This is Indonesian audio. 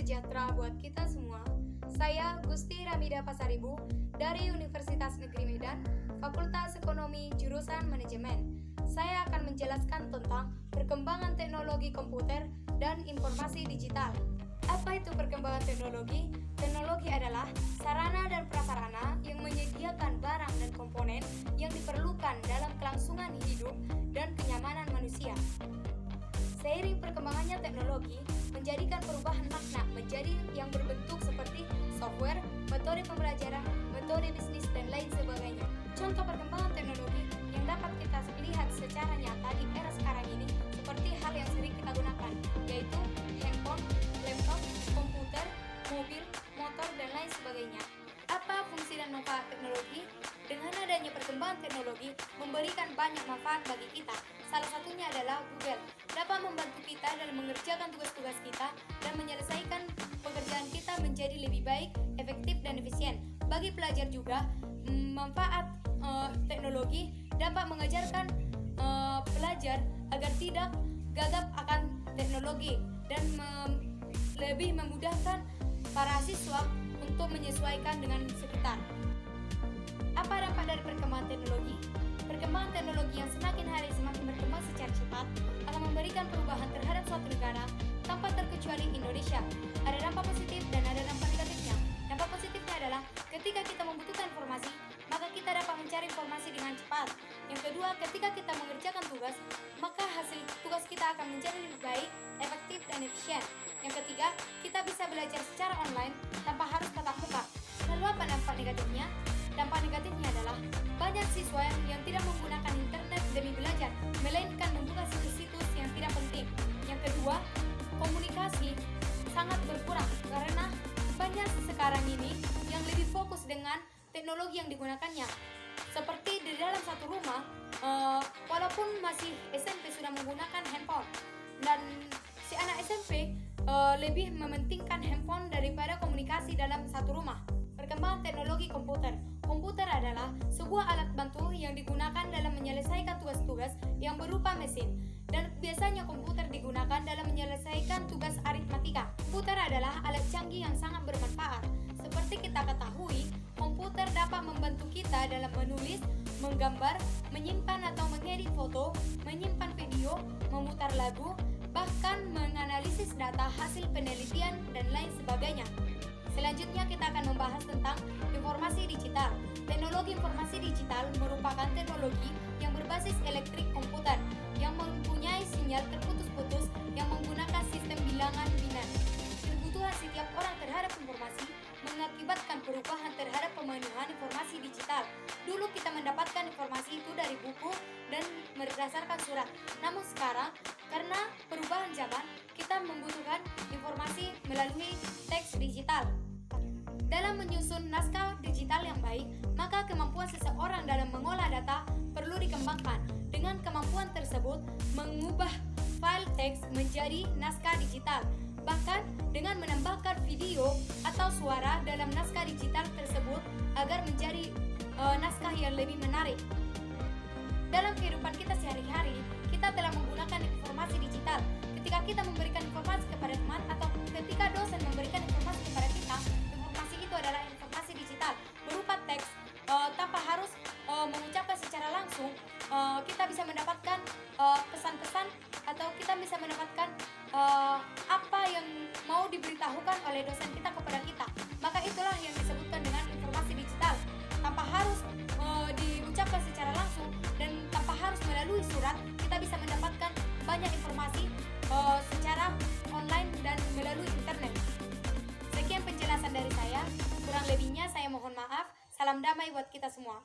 sejahtera buat kita semua. Saya Gusti Ramida Pasaribu dari Universitas Negeri Medan, Fakultas Ekonomi Jurusan Manajemen. Saya akan menjelaskan tentang perkembangan teknologi komputer dan informasi digital. Apa itu perkembangan teknologi? Teknologi adalah sarana dan prasarana yang menyediakan barang dan komponen yang diperlukan dalam kelangsungan hidup dan kenyamanan manusia. Seiring perkembangannya teknologi menjadikan perubahan makna menjadi yang berbentuk seperti software, metode pembelajaran, metode bisnis, dan lain sebagainya. Contoh perkembangan teknologi yang dapat kita lihat secara nyata di era sekarang ini seperti hal yang sering kita gunakan, yaitu handphone, laptop, komputer, mobil, motor, dan lain sebagainya. Apa fungsi dan manfaat teknologi? Dengan adanya perkembangan teknologi memberikan banyak manfaat bagi kita. Salah satunya adalah Google dapat membantu kita dalam mengerjakan tugas-tugas kita dan menyelesaikan pekerjaan kita menjadi lebih baik, efektif, dan efisien. Bagi pelajar juga, manfaat teknologi dapat mengajarkan pelajar agar tidak gagap akan teknologi dan lebih memudahkan para siswa untuk menyesuaikan dengan sekitar. Apa dampak dari perkembangan teknologi? Perkembangan teknologi yang semakin hari semakin berkembang secara cepat akan memberikan perubahan terhadap suatu negara tanpa terkecuali Indonesia. Ada dampak positif dan ada dampak negatifnya. Dampak positifnya adalah ketika kita membutuhkan informasi, maka kita dapat mencari informasi dengan cepat. Yang kedua, ketika kita mengerjakan tugas, maka hasil tugas kita akan menjadi lebih baik, efektif, dan efisien. Yang ketiga, kita bisa belajar secara online tanpa harus tatap muka. Lalu apa dampak negatifnya? Dampak negatifnya adalah banyak siswa yang tidak menggunakan internet demi belajar, melainkan membuka situs-situs yang tidak penting. Yang kedua, komunikasi sangat berkurang karena banyak sekarang ini yang lebih fokus dengan teknologi yang digunakannya. Seperti di dalam satu rumah, walaupun masih SMP sudah menggunakan handphone, dan si anak SMP lebih mementingkan handphone daripada komunikasi dalam satu rumah. Perkembangan teknologi komputer. Komputer adalah sebuah alat bantu yang digunakan dalam menyelesaikan tugas-tugas yang berupa mesin, dan biasanya komputer digunakan dalam menyelesaikan tugas aritmatika. Komputer adalah alat canggih yang sangat bermanfaat. Seperti kita ketahui, komputer dapat membantu kita dalam menulis, menggambar, menyimpan atau mengedit foto, menyimpan video, memutar lagu, bahkan menganalisis data hasil penelitian dan lain sebagainya. Selanjutnya kita akan membahas tentang informasi digital. Teknologi informasi digital merupakan teknologi yang berbasis elektrik komputer yang mempunyai sinyal terputus-putus yang menggunakan sistem bilangan biner. Kebutuhan setiap orang terhadap informasi mengakibatkan perubahan terhadap pemenuhan informasi digital. Dulu kita mendapatkan informasi itu dari buku dan berdasarkan surat. Namun sekarang, karena perubahan zaman, kita membutuhkan informasi melalui teks digital. Dalam menyusun naskah digital yang baik, maka kemampuan seseorang dalam mengolah data perlu dikembangkan. Dengan kemampuan tersebut, mengubah file teks menjadi naskah digital. Bahkan dengan menambahkan video atau suara dalam naskah digital tersebut agar menjadi naskah yang lebih menarik. Dalam kehidupan kita sehari-hari, kita telah menggunakan informasi digital. Ketika kita memberikan informasi kepada teman atau ketika dosen memberikan informasi kepada kita, informasi itu adalah informasi digital berupa teks tanpa harus mengucapkan secara langsung. Kita bisa mendapatkan pesan-pesan atau kita bisa mendapatkan apa yang mau diberitahukan oleh dosen kita kepada kita. Maka itulah yang disebutkan dengan informasi digital, tanpa harus diucapkan secara langsung dan tanpa harus melalui surat. Kita bisa mendapatkan banyak informasi secara online dan melalui internet. Sekian penjelasan dari saya, kurang lebihnya saya mohon maaf. Salam damai buat kita semua.